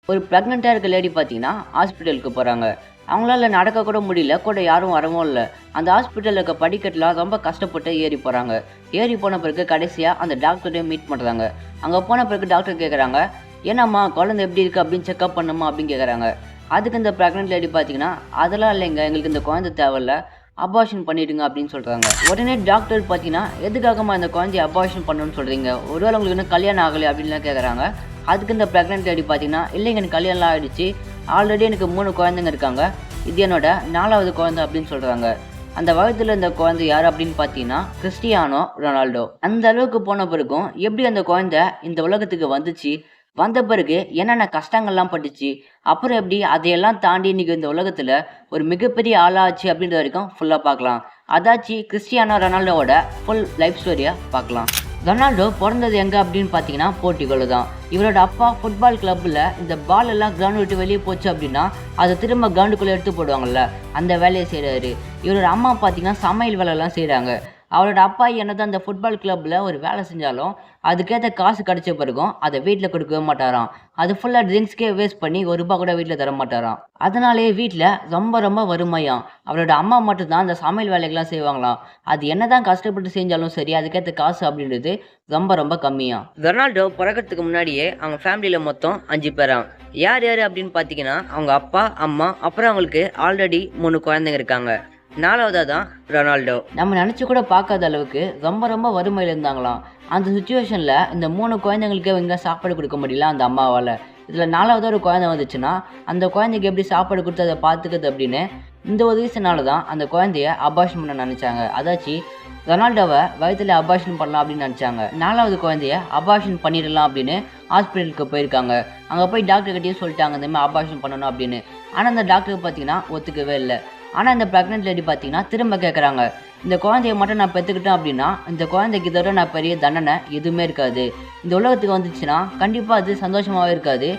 ஒரு ப்ரெக்னெண்ட்டாக இருக்க லேடி பார்த்தீங்கன்னா ஹாஸ்பிட்டலுக்கு போகிறாங்க. அவங்களால நடக்க கூட முடியல, கூட யாரும் வரவும் இல்லை. அந்த ஹாஸ்பிட்டலில் இருக்க படிக்கட்டில் ரொம்ப கஷ்டப்பட்டு ஏறி போகிறாங்க. ஏறி போன பிறகு கடைசியாக அந்த டாக்டரையும் மீட் பண்ணுறாங்க. அங்கே போன பிறகு டாக்டர் கேட்குறாங்க, என்னம்மா குழந்தை எப்படி இருக்குது அப்படின்னு செக்அப் பண்ணுமா அப்படின்னு கேட்குறாங்க. அதுக்கு இந்த ப்ரெக்னென்ட் லேடி பார்த்தீங்கன்னா, அதெல்லாம் இல்லைங்க, எங்களுக்கு இந்த குழந்தை தேவையில்ல, அபார்ஷன் பண்ணிவிடுங்க அப்படின்னு சொல்கிறாங்க. உடனே டாக்டர் பார்த்தீங்கன்னா, எதுக்காகம்மா இந்த குழந்தைய அபார்ஷன் பண்ணணும்னு சொல்கிறீங்க, ஒருவேளை உங்களுக்கு இன்னும் கல்யாணம் ஆகலை அப்படின்லாம் கேட்குறாங்க. அதுக்கு இந்த ப்ரெக்னென்ட் லேடி பார்த்தீங்கன்னா, இல்லைங்க எனக்கு கல்யாணம்லாம் ஆகிடுச்சு, ஆல்ரெடி எனக்கு 3 குழந்தைங்க இருக்காங்க, இது என்னோட 4வது குழந்தை அப்படின்னு சொல்கிறாங்க. அந்த வயதில் இந்த குழந்தை யார் அப்படின்னு பார்த்தீங்கன்னா கிறிஸ்டியானோ ரொனால்டோ. அந்த அளவுக்கு போன பிறகும் எப்படி அந்த குழந்தை இந்த உலகத்துக்கு வந்துச்சு, வந்த பிறகு என்னென்ன கஷ்டங்கள்லாம் பட்டுச்சு, அப்புறம் எப்படி அதையெல்லாம் தாண்டி இன்றைக்கி இந்த உலகத்தில் ஒரு மிகப்பெரிய ஆளாச்சு அப்படின்ற வரைக்கும் ஃபுல்லாக பார்க்கலாம். அதாச்சு கிறிஸ்டியானோ ரொனால்டோவோட ஃபுல் லைஃப் ஸ்டோரியை பார்க்கலாம். ரொனால்டோ பிறந்தது எங்கே அப்படின்னு பார்த்தீங்கன்னா போர்ச்சுகல் தான். இவரோட அப்பா ஃபுட்பால் கிளப்பில் இந்த பால் எல்லாம் கிரவுண்ட் விட்டு வெளியே போச்சு அப்படின்னா அதை திரும்ப கிரவுண்டுக்குள்ளே எடுத்து போடுவாங்கள்ல, அந்த வேலையை செய்கிறாரு. இவரோட அம்மா பார்த்தீங்கன்னா சமையல் வேலையெல்லாம் செய்கிறாங்க. அவரோட அப்பா என்னதான் அந்த ஃபுட்பால் கிளப்பில் ஒரு வேலை செஞ்சாலும் அதுக்கேற்ற காசு கிடைச்ச பிறகும் அதை வீட்டில் கொடுக்கவே மாட்டாராம். அது ஃபுல்லாக ட்ரிங்க்ஸ்க்கே வேஸ்ட் பண்ணி ₹1 கூட வீட்டில் தர மாட்டாராம். அதனாலேயே வீட்டில் ரொம்ப ரொம்ப வறுமையாம். அவரோட அம்மா மட்டும்தான் அந்த சமையல் வேலைகள்லாம் செய்வாங்களாம். அது என்னதான் கஷ்டப்பட்டு செஞ்சாலும் சரி, அதுக்கேற்ற காசு அப்படின்றது ரொம்ப ரொம்ப கம்மியாம். ரொனால்டோ பிறக்கிறதுக்கு முன்னாடியே அவங்க ஃபேமிலியில் மொத்தம் 5 பேராம். யார் யார் அப்படின்னு பார்த்தீங்கன்னா அவங்க அப்பா, அம்மா, அப்புறம் அவங்களுக்கு ஆல்ரெடி 3 குழந்தைங்க இருக்காங்க. 4வதாக தான் ரொனால்டோ. நம்ம நினச்சி கூட பார்க்காத அளவுக்கு ரொம்ப ரொம்ப வறுமையில் இருந்தாங்களாம். அந்த சுச்சுவேஷனில் இந்த 3 குழந்தைங்களுக்கு இவங்க சாப்பாடு கொடுக்க முடியல அந்த அம்மாவால். இதில் 4வதாக ஒரு குழந்தை வந்துச்சுன்னா அந்த குழந்தைக்கு எப்படி சாப்பாடு கொடுத்து அதை பார்த்துக்குது அப்படின்னு இந்த ஒரு ரீசனால தான் அந்த குழந்தைய அபார்ஷன் பண்ண நினச்சாங்க. அதாச்சு ரொனால்டோவை வயிற்றுல அபார்ஷன் பண்ணலாம் அப்படின்னு நினச்சாங்க. 4வது குழந்தைய அபார்ஷன் பண்ணிடலாம் அப்படின்னு ஹாஸ்பிட்டலுக்கு போயிருக்காங்க. அங்கே போய் டாக்டர்கிட்டையும் சொல்லிட்டாங்க இந்த மாதிரி அபார்ஷன் பண்ணணும் அப்படின்னு. ஆனால் அந்த டாக்டருக்கு பார்த்தீங்கன்னா ஒத்துக்கவே இல்லை. ஆனால் இந்த ப்ரெக்னென்ட் லேடி பார்த்தீங்கன்னா திரும்ப கேட்குறாங்க, இந்த குழந்தைய மட்டும் நான் பெற்றுக்கிட்டேன் அப்படின்னா இந்த குழந்தைக்கு இதோட நான் பெரிய தண்டனை எதுவுமே இருக்காது, இந்த உலகத்துக்கு வந்துச்சுன்னா கண்டிப்பாக அது சந்தோஷமாகவே இருக்காது,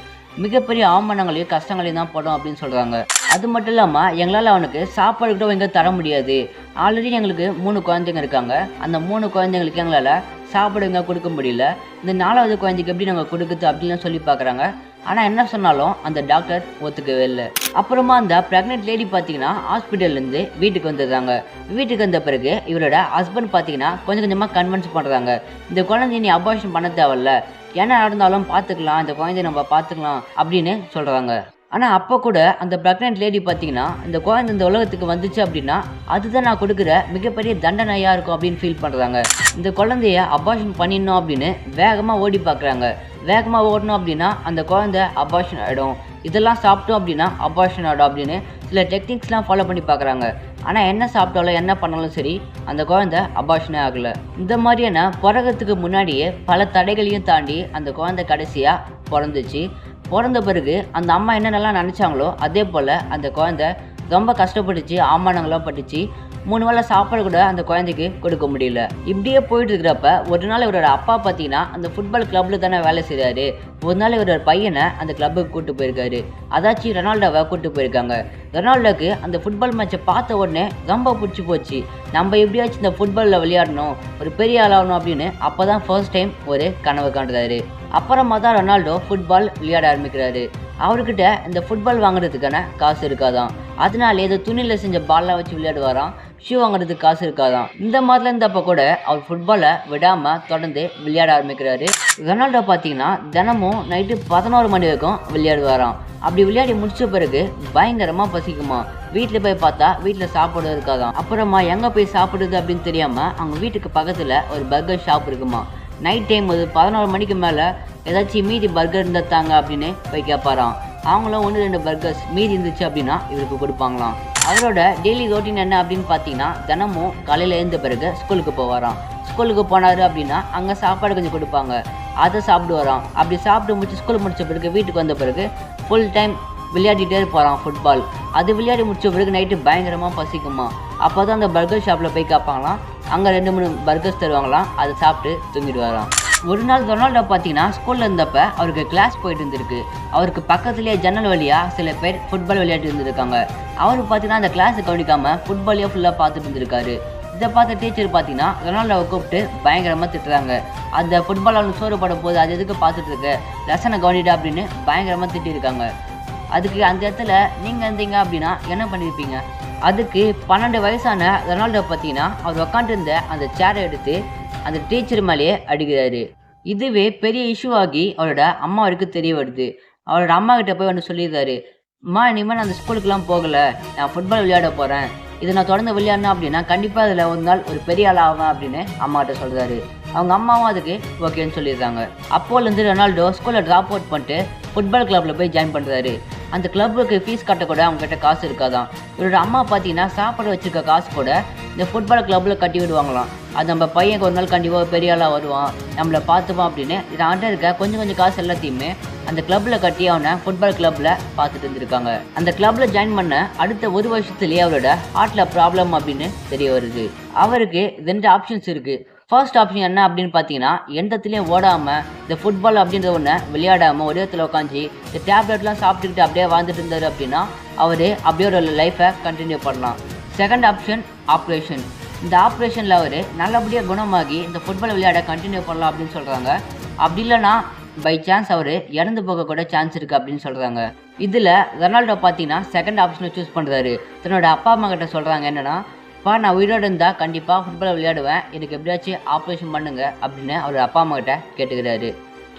மிகப்பெரிய அவமானங்களையும் கஷ்டங்களையும் தான் படும் அப்படின்னு சொல்கிறாங்க. அது மட்டும் இல்லாமல் எங்களால் அவனுக்கு சாப்பாடு கூட எங்கே தர முடியாது, ஆல்ரெடி எங்களுக்கு 3 குழந்தைங்க இருக்காங்க, அந்த 3 குழந்தைங்களுக்கு எங்களால் சாப்பாடு எங்கே கொடுக்க முடியல, இந்த 4வது குழந்தைக்கு எப்படி நாங்கள் கொடுக்குது அப்படின்லாம் சொல்லி பார்க்குறாங்க. ஆனால் என்ன சொன்னாலும் அந்த டாக்டர் ஒத்துக்கவே இல்லை. அப்புறமா அந்த ப்ரெக்னென்ட் லேடி பார்த்தீங்கன்னா ஹாஸ்பிட்டல்லேருந்து வீட்டுக்கு வந்துடுறாங்க. வீட்டுக்கு வந்த பிறகு இவரோட ஹஸ்பண்ட் பார்த்தீங்கன்னா கொஞ்சம் கொஞ்சமாக கன்வின்ஸ் பண்ணுறாங்க, இந்த குழந்தைய நீ அபார்ஷன் பண்ண தேவையில்ல, என்ன நடந்தாலும் பார்த்துக்கலாம், இந்த குழந்தைய நம்ம பார்த்துக்கலாம் அப்படின்னு சொல்கிறாங்க. ஆனால் அப்போ கூட அந்த ப்ரெக்னென்ட் லேடி பார்த்தீங்கன்னா இந்த குழந்தை இந்த உலகத்துக்கு வந்துச்சு அப்படின்னா அதுதான் நான் கொடுக்குற மிகப்பெரிய தண்டனையாக இருக்கும் அப்படின்னு ஃபீல் பண்ணுறாங்க. இந்த குழந்தைய அபார்ஷன் பண்ணிடணும் அப்படின்னு வேகமாக ஓடி பார்க்குறாங்க. வேகமாக ஓடணும் அப்படின்னா அந்த குழந்தை அபார்ஷன் ஆகிடும், இதெல்லாம் சாப்பிட்டோம் அப்படின்னா அபார்ஷன் ஆகிடும் அப்படின்னு சில டெக்னிக்ஸ்லாம் ஃபாலோ பண்ணி பார்க்குறாங்க. ஆனால் என்ன சாப்பிட்டாலும் என்ன பண்ணாலும் சரி அந்த குழந்தை அபார்ஷனே ஆகலை. இந்த மாதிரியான பிறகுறதுக்கு முன்னாடியே பல தடைகளையும் தாண்டி அந்த குழந்தை கடைசியாக பிறந்துச்சு. பிறந்த பிறகு அந்த அம்மா என்னென்னலாம் நினச்சாங்களோ அதே போல் அந்த குழந்தை ரொம்ப கஷ்டப்பட்டுச்சு, அவமானங்களாக பட்டுச்சு. 3 வேளை சாப்பாடு கூட அந்த குழந்தைக்கு கொடுக்க முடியல. இப்படியே போயிட்டு இருக்கிறப்ப ஒரு நாள் இவரோட அப்பா பார்த்தீங்கன்னா அந்த ஃபுட்பால் கிளப்பில் தானே வேலை செய்கிறாரு. ஒரு நாள் இவரோட பையனை அந்த கிளப்புக்கு கூப்பிட்டு போயிருக்காரு. அதாச்சும் ரொனால்டோவை கூப்பிட்டு போயிருக்காங்க. ரொனால்டோக்கு அந்த ஃபுட்பால் மேட்சை பார்த்த உடனே ரொம்ப பிடிச்சி போச்சு, நம்ம எப்படியாச்சும் இந்த ஃபுட்பாலில் விளையாடணும், ஒரு பெரிய ஆளாகணும் அப்படின்னு அப்போ தான் ஃபர்ஸ்ட் டைம் ஒரு கனவு காண்றாரு. அப்புறமா தான் ரொனால்டோ ஃபுட்பால் விளையாட ஆரம்பிக்கிறாரு. அவர்கிட்ட இந்த ஃபுட்பால் வாங்குறதுக்கான காசு இருக்காதான், அதனால ஏதோ துணியில் செஞ்ச பால்லாம் வச்சு விளையாடுவாராம், ஷூ வாங்குறதுக்கு காசு இருக்காதான். இந்த மாதிரிலாம் இருந்தப்போ கூட அவர் ஃபுட்பாலை விடாமல் தொடர்ந்து விளையாட ஆரம்பிக்கிறாரு. ரொனால்டோ பார்த்தீங்கன்னா தினமும் நைட்டு 11 மணி வரைக்கும் விளையாடுவாராம். அப்படி விளையாடி முடிச்ச பிறகு பயங்கரமாக பசிக்குமா. வீட்டில் போய் பார்த்தா வீட்டில் சாப்பாடு இருக்காதான். அப்புறமா எங்கே போய் சாப்பிடுது அப்படின்னு தெரியாமல் அவங்க வீட்டுக்கு பக்கத்தில் ஒரு பர்கர் ஷாப் இருக்குமா. நைட் டைம் ஒரு 11 மணிக்கு மேலே ஏதாச்சும் மீதி பர்கர் இருந்தால் தாங்க அப்படின்னு போய் கேட்பாராம். அவங்களும் 1-2 பர்கர்ஸ் மீதி இருந்துச்சு அப்படின்னா இவருக்கு கொடுப்பாங்களாம். அவரோட டெய்லி ரொட்டீன் என்ன அப்படின்னு பார்த்தீங்கன்னா தினமும் காலையில் எழுந்த பிறகு ஸ்கூலுக்கு போவாராம். ஸ்கூலுக்கு போனார் அப்படின்னா அங்கே சாப்பாடு கொஞ்சம் கொடுப்பாங்க, அதை சாப்பிடுவாராம். அப்படி சாப்பிட்டு முடிச்சு ஸ்கூல் முடித்த பிறகு வீட்டுக்கு வந்த பிறகு ஃபுல் டைம் விளையாடிட்டே இருப்பாராம் ஃபுட்பால். அது விளையாடி முடிச்ச பிறகு நைட்டு பயங்கரமாக பசிக்குமா. அப்போ தான் அந்த பர்கர் ஷாப்பில் போய் கேட்பாங்களாம், அங்கே 2-3 பர்கர்ஸ் தருவாங்களாம், அதை சாப்பிட்டு தூங்கிடுவாராம். ஒரு நாள் ரொனால்டோ பார்த்தீங்கன்னா ஸ்கூலில் இருந்தப்ப அவருக்கு கிளாஸ் போயிட்டு இருந்திருக்கு. அவருக்கு பக்கத்துலேயே ஜன்னல் வழியாக சில பேர் ஃபுட்பால் விளையாட்டு இருந்திருக்காங்க. அவர் பார்த்தீங்கன்னா அந்த கிளாஸை கவனிக்காமல் ஃபுட்பாலையே ஃபுல்லாக பார்த்துட்டு இருந்திருக்காரு. இதை பார்த்த டீச்சர் பார்த்தீங்கன்னா ரொனால்டோவை கூப்பிட்டு பயங்கரமாக திட்டுறாங்க. அந்த ஃபுட்பால் அவனுக்கு சோறு பட போது அது எதுக்கு பார்த்துட்டு இருக்க, லெசனை கவனிடா அப்படின்னு பயங்கரமாக திட்டிருக்காங்க. அதுக்கு அந்த இடத்துல நீங்கள் இருந்தீங்க அப்படின்னா என்ன பண்ணியிருப்பீங்க? அதுக்கு 12 வயசான ரொனால்டோ பார்த்தீங்கன்னா அவர் உட்காந்துருந்த அந்த சேரை எடுத்து அந்த டீச்சர் மேலேயே அடிக்கிறாரு. இதுவே பெரிய இஷ்யூ ஆகி அவரோட அம்மாவுக்கு தெரிய வருது. அவரோட அம்மா கிட்ட போய் ஒன்று சொல்லிடுறாரு, அம்மா இனிமேல் நான் அந்த ஸ்கூலுக்குலாம் போகலை, நான் ஃபுட்பால் விளையாட போகிறேன், இதை நான் தொடர்ந்து விளையாடினேன் அப்படின்னா கண்டிப்பாக அதில் ஒரு நாள் ஒரு பெரிய ஆள் ஆவேன் அப்படின்னு அம்மாட்ட சொல்கிறாரு. அவங்க அம்மாவும் அதுக்கு ஓகேன்னு சொல்லிடுறாங்க. அப்போலேருந்து ரொனால்டோ ஸ்கூலில் ட்ராப் அவுட் பண்ணிட்டு ஃபுட்பால் கிளப்பில் போய் ஜாயின் பண்ணுறாரு. அந்த கிளப்புக்கு ஃபீஸ் கட்டக்கூட அவங்ககிட்ட காசு இருக்காதான். இவரோட அம்மா பார்த்தீங்கன்னா சாப்பாடு வச்சுருக்க காசு கூட இந்த ஃபுட்பால் கிளப்பில் கட்டி விடுவாங்களாம். அது நம்ம பையன் ஒரு நாள் கண்டிப்பாக பெரிய ஆளாக வருவான், நம்மளை பார்த்துப்பான் அப்படின்னு இதை ஆண்ட இருக்க கொஞ்சம் காசு எல்லாத்தையுமே அந்த கிளப்பில் கட்டி அவனை ஃபுட்பால் கிளப்பில் பார்த்துட்டு இருந்திருக்காங்க. அந்த கிளப்பில் ஜாயின் பண்ண அடுத்த ஒரு வருஷத்துலேயே அவரோட ஹார்ட்டில் ப்ராப்ளம் அப்படின்னு தெரிய வருது. அவருக்கு 2 ஆப்ஷன்ஸ் இருக்குது. ஃபர்ஸ்ட் ஆப்ஷன் என்ன அப்படின்னு பார்த்தீங்கன்னா, எந்த இடத்துலையும் ஓடாமல் இந்த ஃபுட்பால் அப்படின்ற ஒன்று விளையாடாமல் ஒரே இடத்துல உட்காந்து இந்த டேப்லெட்லாம் சாப்பிட்டுக்கிட்டு அப்படியே வாழ்ந்துட்டு இருந்தார் அப்படின்னா அவர் அப்படியே ஒரு லைஃப்பை கண்டினியூ பண்ணலாம். Second option operation. இந்த ஆப்ரேஷனில் அவர் நல்லபடியாக குணமாகி இந்த ஃபுட்பால் விளையாட கண்டினியூ பண்ணலாம் அப்படின்னு சொல்கிறாங்க. அப்படி இல்லைன்னா பை சான்ஸ் அவர் இறந்து போக கூட சான்ஸ் இருக்குது அப்படின்னு சொல்கிறாங்க. இதில் ரொனால்டோ பார்த்தீங்கன்னா செகண்ட் ஆப்ஷனை சூஸ் பண்ணுறாரு. தன்னோட அப்பா அம்மா கிட்ட சொல்கிறாங்க என்னென்னா, நான் உயிரோடு இருந்தால் கண்டிப்பாக ஃபுட்பால் விளையாடுவேன், எனக்கு எப்படியாச்சும் ஆப்ரேஷன் பண்ணுங்க அப்படின்னு அவர் அப்பா அம்மா கிட்ட கேட்டுக்கிறாரு.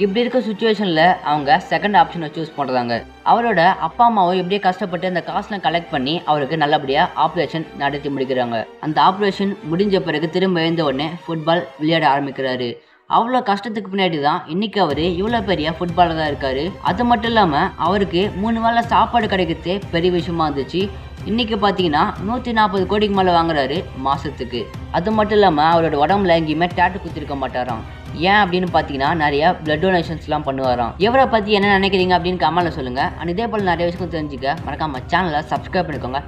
இப்படி இருக்க சுச்சுவேஷனில் அவங்க செகண்ட் ஆப்ஷனை சூஸ் பண்ணுறாங்க. அவரோட அப்பா அம்மாவும் எப்படியே கஷ்டப்பட்டு அந்த காசுலாம் கலெக்ட் பண்ணி அவருக்கு நல்லபடியாக ஆப்ரேஷன் நடத்தி முடிக்கிறாங்க. அந்த ஆப்ரேஷன் முடிஞ்ச பிறகு திரும்ப எழுந்த உடனே ஃபுட்பால் விளையாட ஆரம்பிக்கிறாரு. அவ்வளோ கஷ்டத்துக்கு பின்னாடி தான் இன்றைக்கி அவர் இவ்வளோ பெரிய ஃபுட்பாலராக இருக்கார். அது மட்டும் இல்லாமல் அவருக்கு 3 வேளை சாப்பாடு கிடைக்கிறதே பெரிய விஷயமா இருந்துச்சு. இன்றைக்கி பார்த்தீங்கன்னா 140 கோடிக்கு மேலே வாங்குறாரு மாதத்துக்கு. அது மட்டும் இல்லாமல் அவரோட உடம்புல எங்கேயுமே டேட்டு குத்திருக்க மாட்டாராம். ஏன் அப்படின்னு பார்த்தீங்கன்னா நிறையா பிளட் டொனேஷன்ஸ்லாம் பண்ணுவாராம். இவரை பற்றி என்ன நினைக்கிறீங்க அப்படின்னு கமெண்ட்ல சொல்லுங்கள். அண்ட் இதே போல் நிறைய விஷயம் தெரிஞ்சுக்க மறக்காம சேனலை சப்ஸ்கிரைப் பண்ணிக்கோங்க.